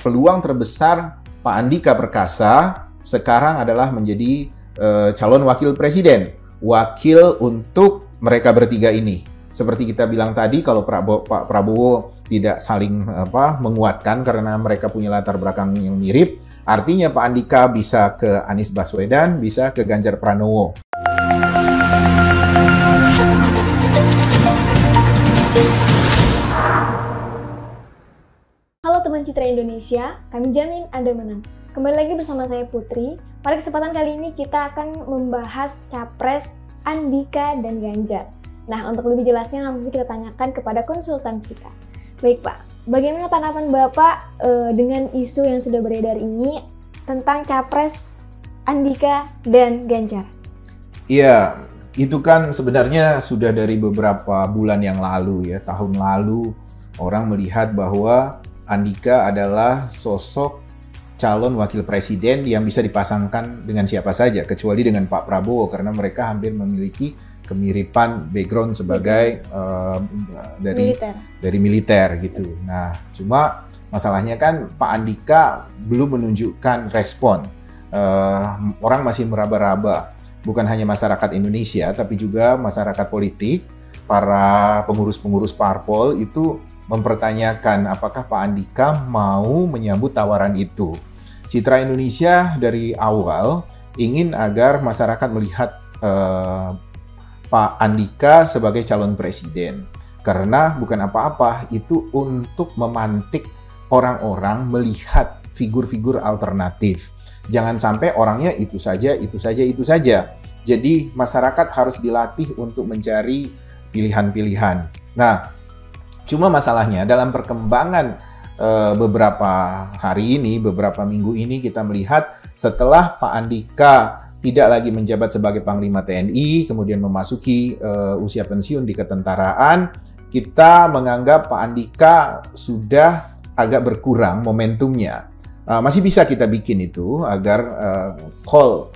peluang terbesar Pak Andika Perkasa sekarang adalah menjadi calon wakil presiden, wakil untuk mereka bertiga ini. Seperti kita bilang tadi, kalau Pak Prabowo tidak saling menguatkan karena mereka punya latar belakang yang mirip, artinya Pak Andika bisa ke Anies Baswedan, bisa ke Ganjar Pranowo. Halo teman Citra Indonesia, kami jamin Anda menang. Kembali lagi bersama saya Putri. Pada kesempatan kali ini kita akan membahas Capres Andika dan Ganjar. Nah, untuk lebih jelasnya langsung kita tanyakan kepada konsultan kita. Baik Pak, bagaimana tanggapan Bapak dengan isu yang sudah beredar ini tentang Capres Andika dan Ganjar? Iya, itu kan sebenarnya sudah dari beberapa bulan yang lalu ya, tahun lalu orang melihat bahwa Andika adalah sosok calon wakil presiden yang bisa dipasangkan dengan siapa saja, kecuali dengan Pak Prabowo, karena mereka hampir memiliki kemiripan background sebagai dari militer gitu. Nah, cuma masalahnya kan Pak Andika belum menunjukkan respon. Orang masih meraba-raba, bukan hanya masyarakat Indonesia, tapi juga masyarakat politik, para pengurus-pengurus parpol itu mempertanyakan apakah Pak Andika mau menyambut tawaran itu. Citra Indonesia dari awal ingin agar masyarakat melihat Pak Andika sebagai calon presiden. Karena bukan apa-apa, itu untuk memantik orang-orang melihat figur-figur alternatif. Jangan sampai orangnya itu saja, itu saja, itu saja. Jadi masyarakat harus dilatih untuk mencari pilihan-pilihan. Nah, cuma masalahnya dalam perkembangan beberapa hari ini, beberapa minggu ini kita melihat setelah Pak Andika tidak lagi menjabat sebagai Panglima TNI, kemudian memasuki usia pensiun di ketentaraan, kita menganggap Pak Andika sudah agak berkurang momentumnya. Masih bisa kita bikin itu agar call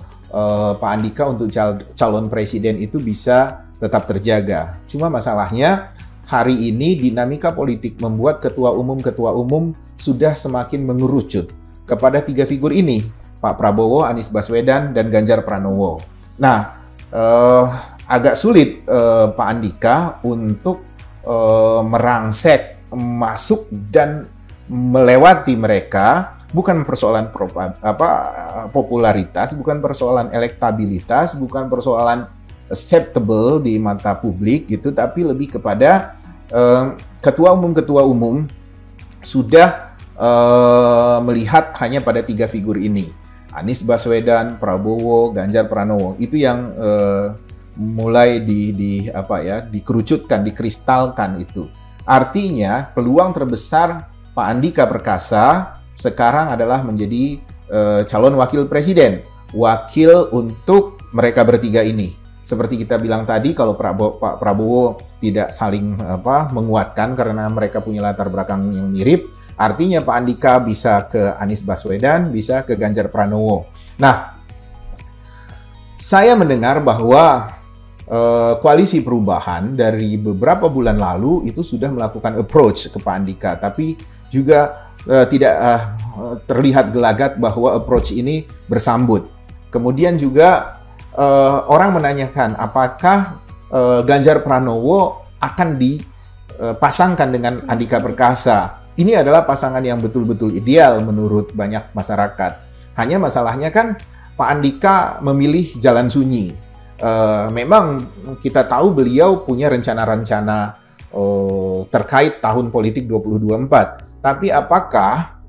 Pak Andika untuk calon presiden itu bisa tetap terjaga. Cuma masalahnya hari ini dinamika politik membuat ketua umum sudah semakin mengerucut kepada tiga figur ini, Pak Prabowo, Anies Baswedan, dan Ganjar Pranowo. Nah, agak sulit Pak Andika untuk merangsek, masuk dan melewati mereka. Bukan persoalan popularitas, bukan persoalan elektabilitas, bukan persoalan acceptable di mata publik gitu, tapi lebih kepada ketua umum sudah melihat hanya pada tiga figur ini, Anies Baswedan, Prabowo, Ganjar Pranowo. Itu yang mulai dikerucutkan, dikristalkan itu. Artinya peluang terbesar Pak Andika Perkasa sekarang adalah menjadi calon wakil presiden, wakil untuk mereka bertiga ini. Seperti kita bilang tadi, kalau Pak Prabowo tidak saling menguatkan karena mereka punya latar belakang yang mirip, artinya Pak Andika bisa ke Anies Baswedan, bisa ke Ganjar Pranowo. Nah, saya mendengar bahwa koalisi perubahan dari beberapa bulan lalu itu sudah melakukan approach ke Pak Andika, tapi juga tidak terlihat gelagat bahwa approach ini bersambut. Kemudian juga orang menanyakan apakah Ganjar Pranowo akan dipasangkan dengan Andika Perkasa. Ini adalah pasangan yang betul-betul ideal menurut banyak masyarakat. Hanya masalahnya kan Pak Andika memilih jalan sunyi. Memang kita tahu beliau punya rencana-rencana terkait tahun politik 2024. Tapi apakah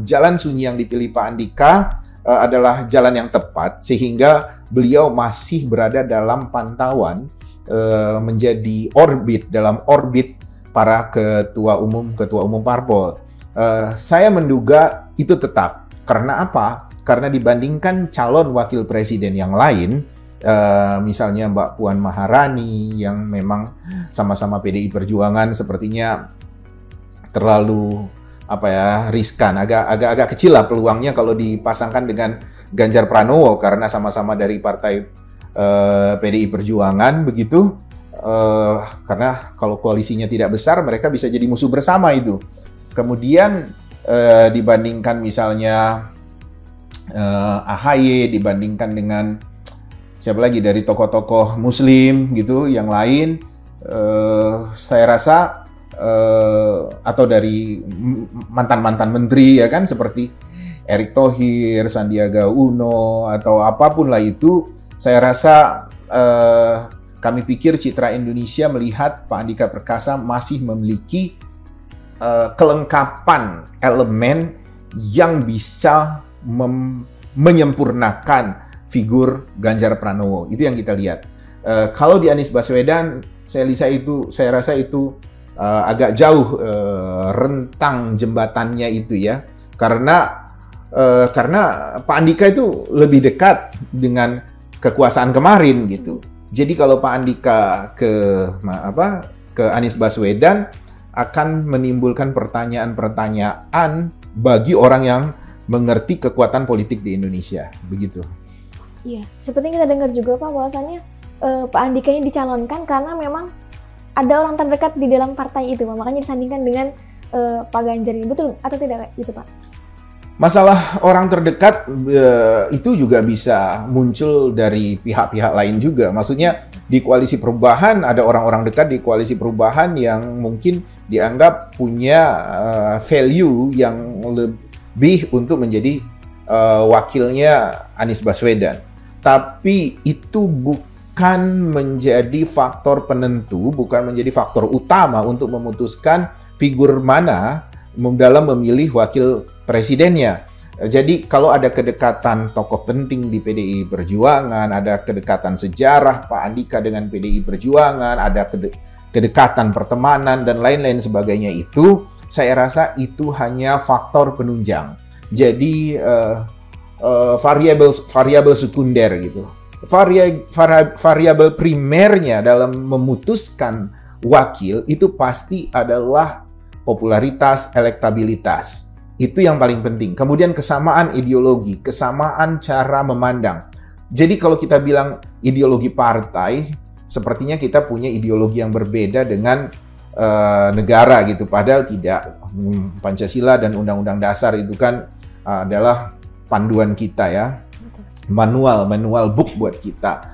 jalan sunyi yang dipilih Pak Andika adalah jalan yang tepat sehingga beliau masih berada dalam pantauan menjadi dalam orbit para ketua umum parpol. Saya menduga itu tetap. Karena apa? Karena dibandingkan calon wakil presiden yang lain, misalnya Mbak Puan Maharani yang memang sama-sama PDI Perjuangan, sepertinya terlalu riskan, agak kecil lah peluangnya kalau dipasangkan dengan Ganjar Pranowo karena sama-sama dari partai PDI Perjuangan begitu. Karena kalau koalisinya tidak besar, mereka bisa jadi musuh bersama itu. Kemudian dibandingkan misalnya AHY, dibandingkan dengan siapa lagi dari tokoh-tokoh Muslim gitu yang lain, saya rasa atau dari mantan-mantan menteri ya kan, seperti Erick Thohir, Sandiaga Uno atau apapun lah itu, saya rasa kami pikir citra Indonesia melihat Pak Andika Perkasa masih memiliki kelengkapan elemen yang bisa menyempurnakan figur Ganjar Pranowo. Itu yang kita lihat. Kalau di Anies Baswedan, saya rasa itu agak jauh rentang jembatannya itu ya, karena Pak Andika itu lebih dekat dengan kekuasaan kemarin gitu. Jadi kalau Pak Andika ke Anies Baswedan akan menimbulkan pertanyaan-pertanyaan bagi orang yang mengerti kekuatan politik di Indonesia, begitu. Iya, seperti kita dengar juga Pak, bahwasannya Pak Andika ini dicalonkan karena memang ada orang terdekat di dalam partai itu, Pak. Makanya disandingkan dengan Pak Ganjar ini, betul atau tidak gitu Pak? Masalah orang terdekat itu juga bisa muncul dari pihak-pihak lain juga. Maksudnya di koalisi perubahan ada orang-orang dekat di koalisi perubahan yang mungkin dianggap punya value yang lebih untuk menjadi wakilnya Anies Baswedan. Tapi itu bukan menjadi faktor penentu, bukan menjadi faktor utama untuk memutuskan figur mana dalam memilih wakil presidennya. Jadi kalau ada kedekatan tokoh penting di PDI Perjuangan, ada kedekatan sejarah Pak Andika dengan PDI Perjuangan, ada kedekatan pertemanan dan lain-lain sebagainya, itu saya rasa itu hanya faktor penunjang. Jadi variabel sekunder gitu. Variabel primernya dalam memutuskan wakil itu pasti adalah popularitas, elektabilitas. Itu yang paling penting. Kemudian kesamaan ideologi, kesamaan cara memandang. Jadi kalau kita bilang ideologi partai, sepertinya kita punya ideologi yang berbeda dengan negara gitu. Padahal tidak. Pancasila dan Undang-Undang Dasar itu kan adalah panduan kita ya. Manual book buat kita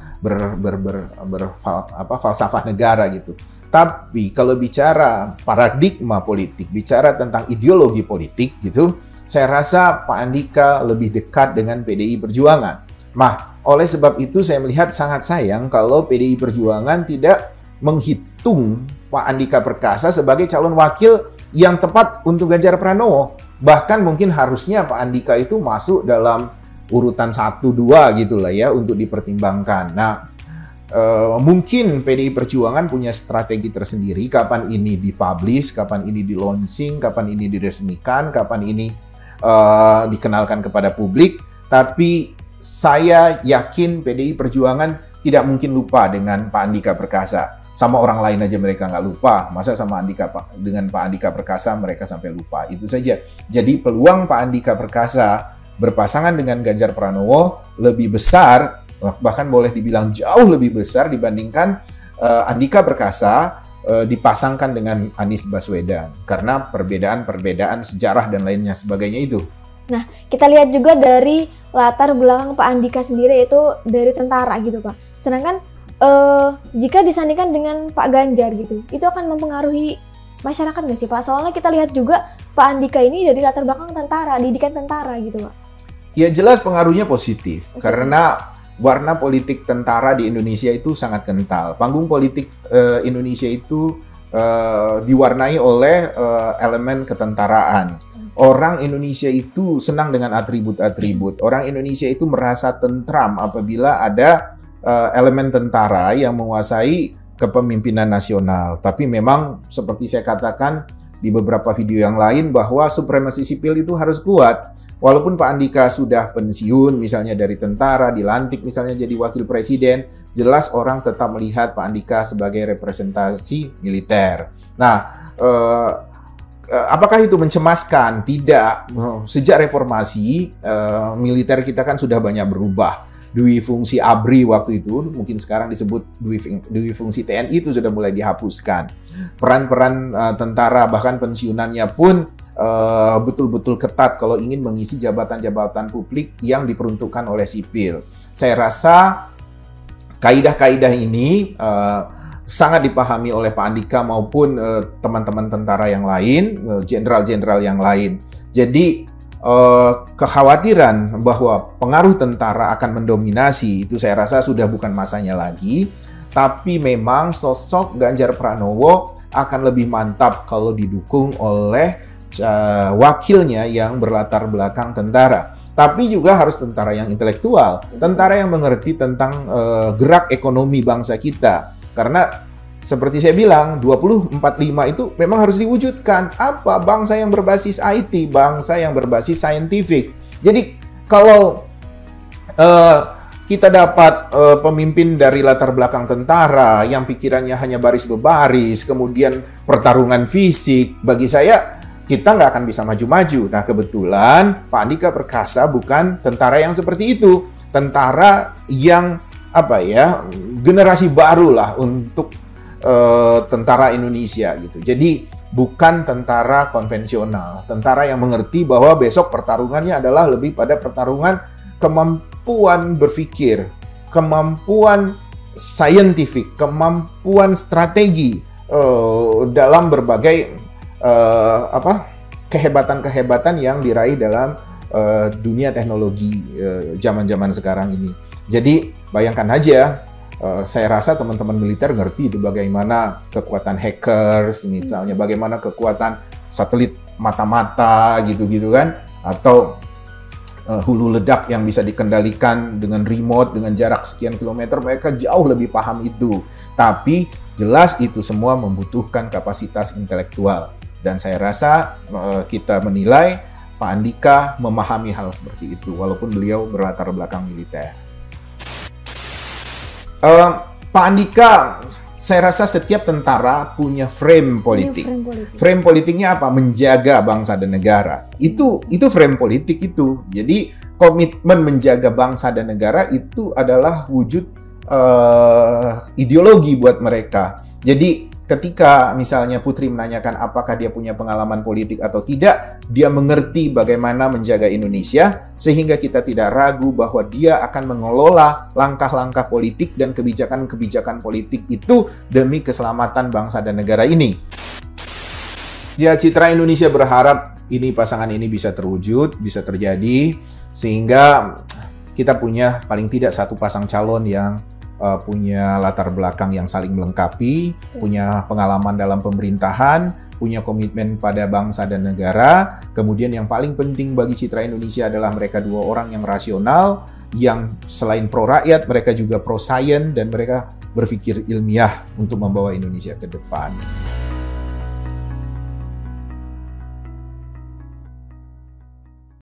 falsafah negara gitu. Tapi kalau bicara paradigma politik, bicara tentang ideologi politik gitu, saya rasa Pak Andika lebih dekat dengan PDI Perjuangan. Nah, oleh sebab itu saya melihat sangat sayang kalau PDI Perjuangan tidak menghitung Pak Andika Perkasa sebagai calon wakil yang tepat untuk Ganjar Pranowo. Bahkan mungkin harusnya Pak Andika itu masuk dalam urutan 1-2 gitulah ya untuk dipertimbangkan. Nah, mungkin PDI Perjuangan punya strategi tersendiri kapan ini dipublish, kapan ini di-launching, kapan ini diresmikan, kapan ini dikenalkan kepada publik. Tapi saya yakin PDI Perjuangan tidak mungkin lupa dengan Pak Andika Perkasa. Sama orang lain aja mereka nggak lupa. Masa sama dengan Pak Andika Perkasa mereka sampai lupa. Itu saja. Jadi peluang Pak Andika Perkasa berpasangan dengan Ganjar Pranowo lebih besar, bahkan boleh dibilang jauh lebih besar dibandingkan Andika Perkasa dipasangkan dengan Anies Baswedan karena perbedaan sejarah dan lainnya sebagainya itu. Nah, kita lihat juga dari latar belakang Pak Andika sendiri itu dari tentara gitu Pak. Sedangkan jika disandingkan dengan Pak Ganjar gitu, itu akan mempengaruhi masyarakat nggak sih Pak? Soalnya kita lihat juga Pak Andika ini dari latar belakang tentara, didikan tentara gitu Pak. Ya jelas pengaruhnya positif. Karena warna politik tentara di Indonesia itu sangat kental. Panggung politik Indonesia itu diwarnai oleh elemen ketentaraan. Orang Indonesia itu senang dengan atribut-atribut. Orang Indonesia itu merasa tentram apabila ada elemen tentara yang menguasai kepemimpinan nasional. Tapi memang seperti saya katakan di beberapa video yang lain bahwa supremasi sipil itu harus kuat. Walaupun Pak Andika sudah pensiun misalnya dari tentara, dilantik misalnya jadi wakil presiden, jelas orang tetap melihat Pak Andika sebagai representasi militer. Nah, apakah itu mencemaskan? Tidak. Sejak reformasi, militer kita kan sudah banyak berubah. Dui fungsi ABRI waktu itu, mungkin sekarang disebut dui fungsi TNI itu sudah mulai dihapuskan. Peran-peran tentara bahkan pensiunannya pun betul-betul ketat kalau ingin mengisi jabatan-jabatan publik yang diperuntukkan oleh sipil. Saya rasa kaidah-kaidah ini sangat dipahami oleh Pak Andika maupun teman-teman tentara yang lain, jenderal-jenderal yang lain. Jadi kekhawatiran bahwa pengaruh tentara akan mendominasi itu saya rasa sudah bukan masanya lagi. Tapi memang sosok Ganjar Pranowo akan lebih mantap kalau didukung oleh wakilnya yang berlatar belakang tentara. Tapi juga harus tentara yang intelektual, tentara yang mengerti tentang gerak ekonomi bangsa kita. Karena seperti saya bilang, 2045 itu memang harus diwujudkan. Apa? Bangsa yang berbasis IT, bangsa yang berbasis scientific. Jadi kalau kita dapat pemimpin dari latar belakang tentara yang pikirannya hanya baris berbaris, kemudian pertarungan fisik, bagi saya kita nggak akan bisa maju-maju. Nah, kebetulan Pak Andika Perkasa bukan tentara yang seperti itu. Tentara yang generasi baru lah untuk tentara Indonesia gitu. Jadi bukan tentara konvensional, tentara yang mengerti bahwa besok pertarungannya adalah lebih pada pertarungan kemampuan berpikir, kemampuan saintifik, kemampuan strategi dalam berbagai kehebatan-kehebatan yang diraih dalam dunia teknologi zaman-zaman sekarang ini. Jadi bayangkan aja, saya rasa teman-teman militer ngerti itu bagaimana kekuatan hackers misalnya, bagaimana kekuatan satelit mata-mata gitu-gitu kan, atau hulu ledak yang bisa dikendalikan dengan remote dengan jarak sekian kilometer. Mereka jauh lebih paham itu. Tapi jelas itu semua membutuhkan kapasitas intelektual. Dan saya rasa kita menilai Pak Andika memahami hal seperti itu, walaupun beliau berlatar belakang militer. Pak Andika, saya rasa setiap tentara punya frame politik. Frame politiknya apa? Menjaga bangsa dan negara. Itu frame politik itu. Jadi komitmen menjaga bangsa dan negara itu adalah wujud ideologi buat mereka. Jadi ketika misalnya Putri menanyakan apakah dia punya pengalaman politik atau tidak, dia mengerti bagaimana menjaga Indonesia, sehingga kita tidak ragu bahwa dia akan mengelola langkah-langkah politik dan kebijakan-kebijakan politik itu demi keselamatan bangsa dan negara ini. Ya, Citra Indonesia berharap pasangan ini bisa terwujud, bisa terjadi, sehingga kita punya paling tidak satu pasang calon yang punya latar belakang yang saling melengkapi, punya pengalaman dalam pemerintahan, punya komitmen pada bangsa dan negara. Kemudian yang paling penting bagi Citra Indonesia adalah mereka dua orang yang rasional, yang selain pro rakyat, mereka juga pro sains, dan mereka berpikir ilmiah untuk membawa Indonesia ke depan.